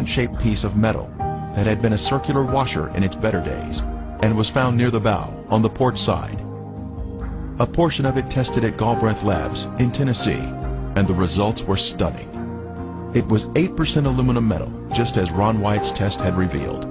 shaped piece of metal that had been a circular washer in its better days and was found near the bow on the port side. A portion of it tested at Galbraith Labs in Tennessee, and the results were stunning. It was 8% aluminum metal, just as Ron White's test had revealed.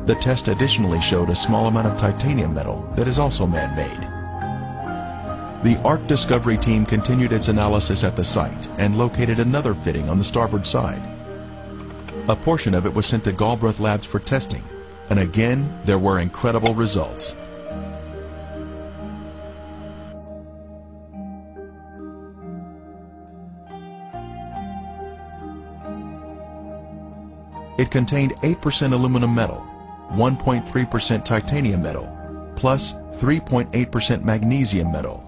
The test additionally showed a small amount of titanium metal that is also man-made. The Ark Discovery team continued its analysis at the site and located another fitting on the starboard side. A portion of it was sent to Galbraith Labs for testing, and again there were incredible results. It contained 8% aluminum metal, 1.3% titanium metal, plus 3.8% magnesium metal,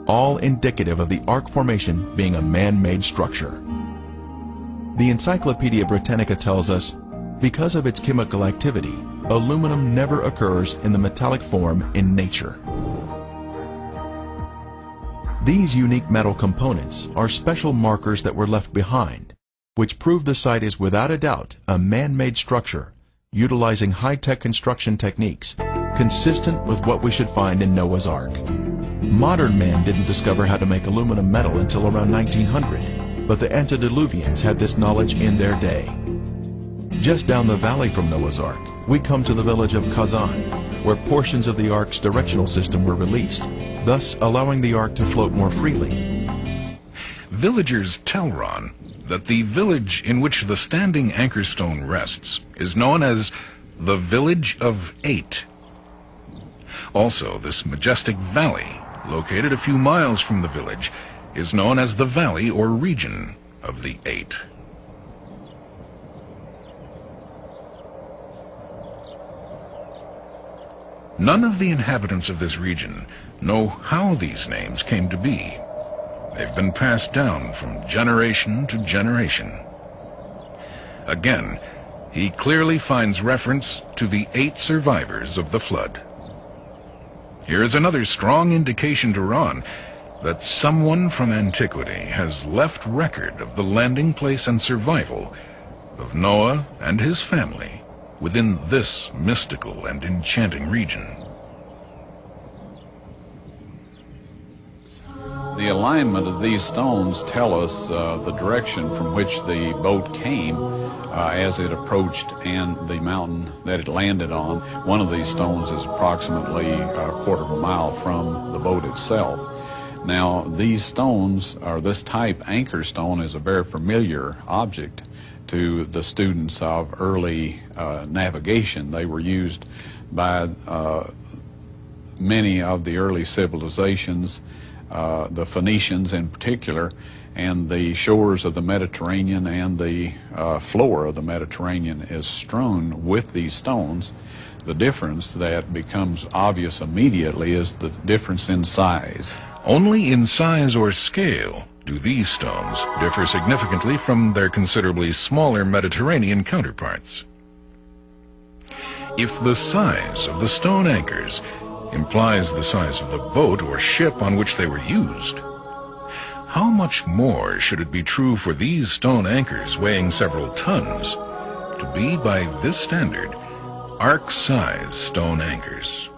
all indicative of the Ark formation being a man-made structure. The Encyclopedia Britannica tells us, because of its chemical activity, aluminum never occurs in the metallic form in nature. These unique metal components are special markers that were left behind, which prove the site is without a doubt a man-made structure, utilizing high-tech construction techniques, consistent with what we should find in Noah's Ark. Modern man didn't discover how to make aluminum metal until around 1900, but the antediluvians had this knowledge in their day. Just down the valley from Noah's Ark, we come to the village of Kazan, where portions of the Ark's directional system were released, thus allowing the Ark to float more freely. Villagers tell Ron that the village in which the standing anchor stone rests is known as the Village of Eight. Also, this majestic valley, located a few miles from the village, is known as the Valley or Region of the Eight. None of the inhabitants of this region know how these names came to be. They've been passed down from generation to generation. Again, he clearly finds reference to the 8 survivors of the flood. Here is another strong indication to Ron that someone from antiquity has left record of the landing place and survival of Noah and his family within this mystical and enchanting region. The alignment of these stones tell us the direction from which the boat came as it approached and the mountain that it landed on. One of these stones is approximately a quarter of a mile from the boat itself. Now, these stones, or this type anchor stone, is a very familiar object to the students of early navigation. They were used by many of the early civilizations, the Phoenicians in particular, and the shores of the Mediterranean and the floor of the Mediterranean is strewn with these stones. The difference that becomes obvious immediately is the difference in size. Only in size or scale do these stones differ significantly from their considerably smaller Mediterranean counterparts. If the size of the stone anchors implies the size of the boat or ship on which they were used, how much more should it be true for these stone anchors weighing several tons to be, by this standard, Ark-size stone anchors?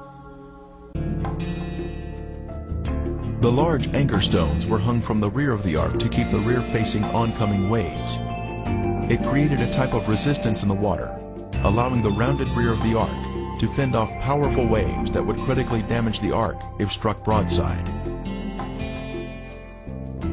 The large anchor stones were hung from the rear of the Ark to keep the rear facing oncoming waves. It created a type of resistance in the water, allowing the rounded rear of the Ark to fend off powerful waves that would critically damage the Ark if struck broadside.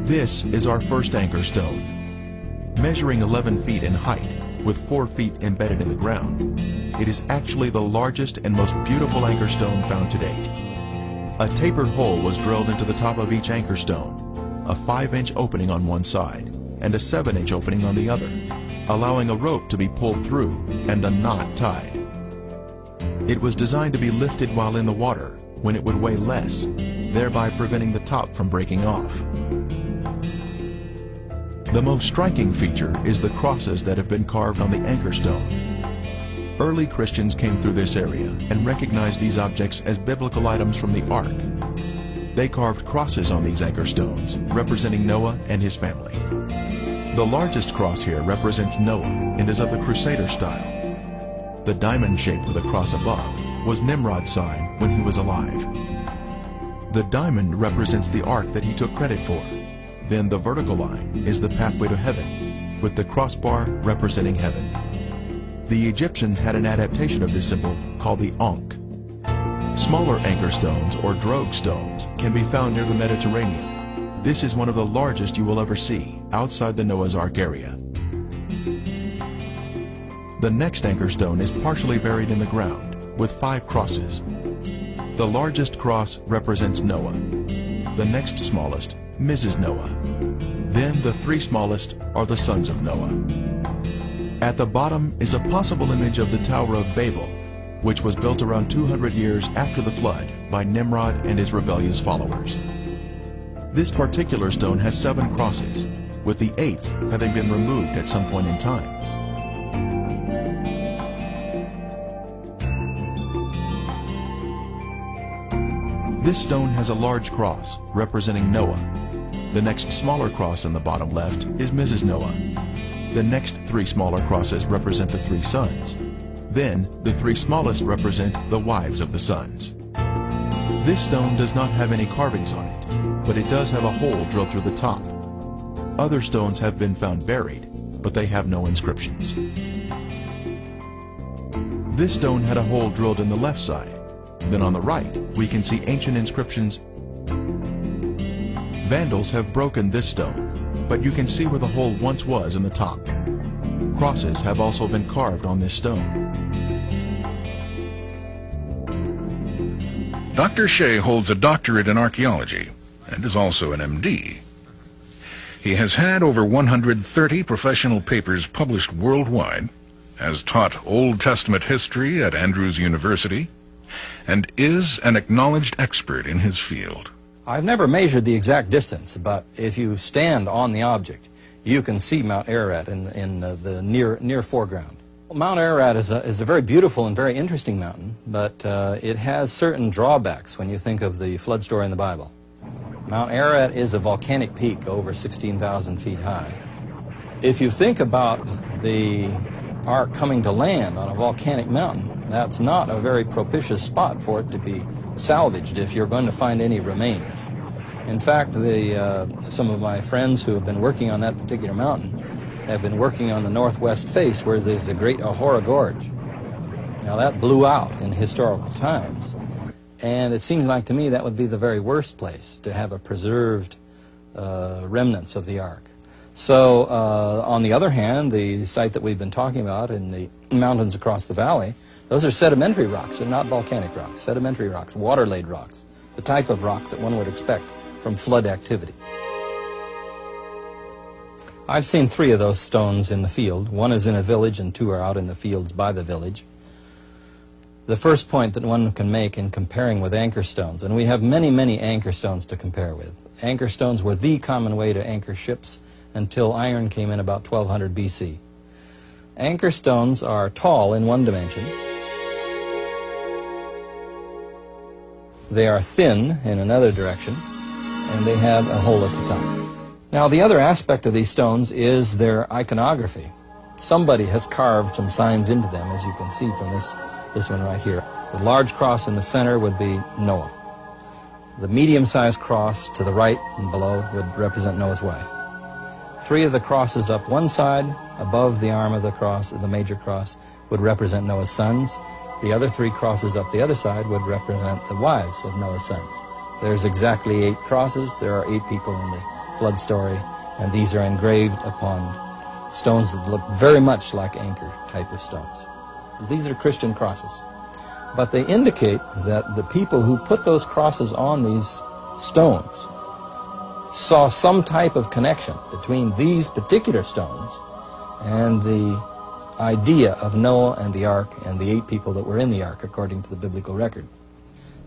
This is our first anchor stone. Measuring 11 feet in height, with 4 feet embedded in the ground, it is actually the largest and most beautiful anchor stone found to date. A tapered hole was drilled into the top of each anchor stone, a 5-inch opening on one side and a 7-inch opening on the other, allowing a rope to be pulled through and a knot tied. It was designed to be lifted while in the water when it would weigh less, thereby preventing the top from breaking off. The most striking feature is the crosses that have been carved on the anchor stone. Early Christians came through this area and recognized these objects as biblical items from the Ark. They carved crosses on these anchor stones, representing Noah and his family. The largest cross here represents Noah and is of the Crusader style. The diamond shape with a cross above was Nimrod's sign when he was alive. The diamond represents the ark that he took credit for. Then the vertical line is the pathway to heaven, with the crossbar representing heaven. The Egyptians had an adaptation of this symbol called the Ankh. Smaller anchor stones or drogue stones can be found near the Mediterranean. This is one of the largest you will ever see outside the Noah's Ark area. The next anchor stone is partially buried in the ground with 5 crosses. The largest cross represents Noah. The next smallest, Mrs. Noah. Then the 3 smallest are the sons of Noah. At the bottom is a possible image of the Tower of Babel, which was built around 200 years after the flood by Nimrod and his rebellious followers. This particular stone has 7 crosses, with the 8th having been removed at some point in time. This stone has a large cross representing Noah. The next smaller cross in the bottom left is Mrs. Noah. The next 3 smaller crosses represent the 3 sons. Then the 3 smallest represent the wives of the sons. This stone does not have any carvings on it, but it does have a hole drilled through the top. Other stones have been found buried, but they have no inscriptions. This stone had a hole drilled in the left side. Then on the right, we can see ancient inscriptions. Vandals have broken this stone, but you can see where the hole once was in the top. Crosses have also been carved on this stone. Dr. Shea holds a doctorate in archaeology and is also an MD. He has had over 130 professional papers published worldwide, has taught Old Testament history at Andrews University, and is an acknowledged expert in his field. I've never measured the exact distance, but if you stand on the object, you can see Mount Ararat in the near foreground. Mount Ararat is a very beautiful and very interesting mountain, but it has certain drawbacks when you think of the flood story in the Bible. Mount Ararat is a volcanic peak over 16,000 feet high. If you think about the ark coming to land on a volcanic mountain, that's not a very propitious spot for it to be salvaged if you're going to find any remains. In fact, some of my friends who have been working on that particular mountain have been working on the northwest face where there's the great Ahura Gorge. Now that blew out in historical times, and it seems like to me that would be the very worst place to have a preserved remnants of the ark. So on the other hand, the site that we've been talking about in the mountains across the valley, those are sedimentary rocks and not volcanic rocks. Sedimentary rocks, water-laid rocks, the type of rocks that one would expect from flood activity. I've seen 3 of those stones in the field. 1 is in a village and 2 are out in the fields by the village. The first point that one can make in comparing with anchor stones, and we have many, many anchor stones to compare with. Anchor stones were the common way to anchor ships until iron came in about 1200 BC. Anchor stones are tall in one dimension. They are thin in another direction, and they have a hole at the top. Now, the other aspect of these stones is their iconography. Somebody has carved some signs into them, as you can see from this one right here. The large cross in the center would be Noah. The medium-sized cross to the right and below would represent Noah's wife. 3 of the crosses up one side, above the arm of the cross, the major cross, would represent Noah's sons. The other 3 crosses up the other side would represent the wives of Noah's sons. There's exactly 8 crosses. There are 8 people in the flood story, and these are engraved upon stones that look very much like anchor type of stones. These are Christian crosses, but they indicate that the people who put those crosses on these stones saw some type of connection between these particular stones and the idea of Noah and the ark and the 8 people that were in the ark according to the biblical record.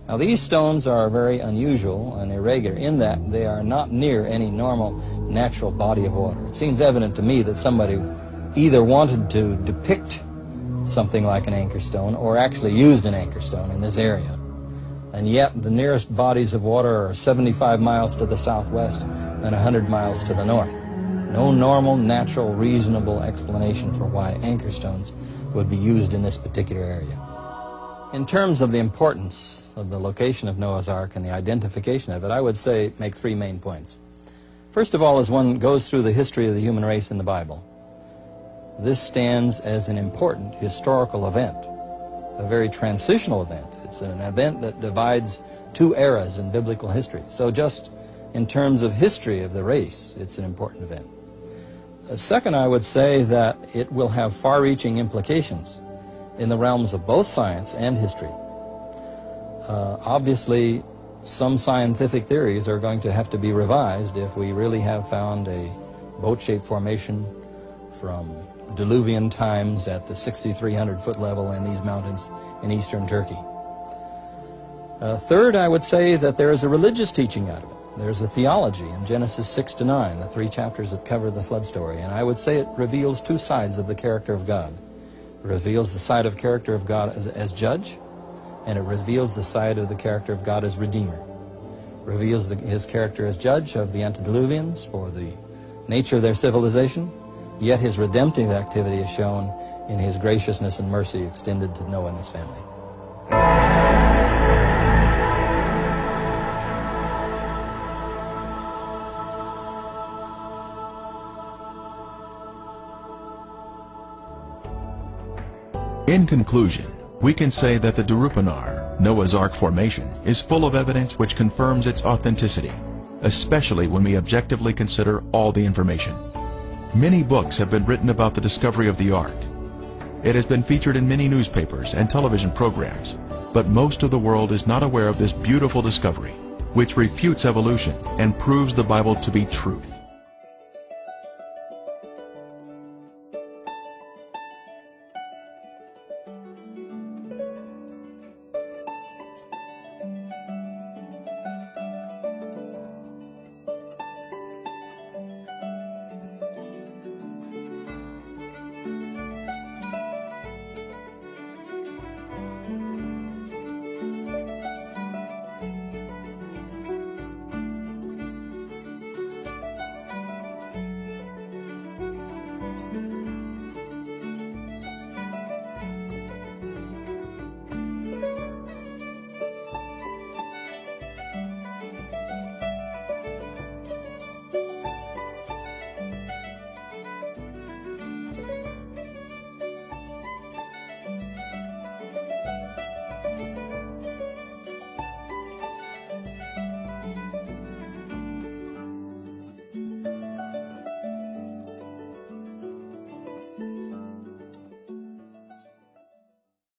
Now, these stones are very unusual and irregular in that they are not near any normal natural body of water. It seems evident to me that somebody either wanted to depict something like an anchor stone or actually used an anchor stone in this area. And yet the nearest bodies of water are 75 miles to the southwest and 100 miles to the north. No normal, natural, reasonable explanation for why anchor stones would be used in this particular area. In terms of the importance of the location of Noah's Ark and the identification of it, I would say make three main points. First of all, as one goes through the history of the human race in the Bible, this stands as an important historical event, a very transitional event. It's an event that divides two eras in biblical history. So just in terms of history of the race, it's an important event. Second, I would say that it will have far-reaching implications in the realms of both science and history. Obviously, some scientific theories are going to have to be revised if we really have found a boat-shaped formation from Diluvian times at the 6,300-foot level in these mountains in eastern Turkey. Third, I would say that there is a religious teaching out of it. There's a theology in Genesis 6 to 9, the 3 chapters that cover the flood story, and I would say it reveals two sides of the character of God. It reveals the side of character of God as judge, and it reveals the side of the character of God as redeemer. It reveals his character as judge of the antediluvians for the nature of their civilization, yet his redemptive activity is shown in his graciousness and mercy extended to Noah and his family. In conclusion, we can say that the Darupanar, Noah's Ark formation, is full of evidence which confirms its authenticity, especially when we objectively consider all the information. Many books have been written about the discovery of the Ark. It has been featured in many newspapers and television programs, but most of the world is not aware of this beautiful discovery, which refutes evolution and proves the Bible to be truth.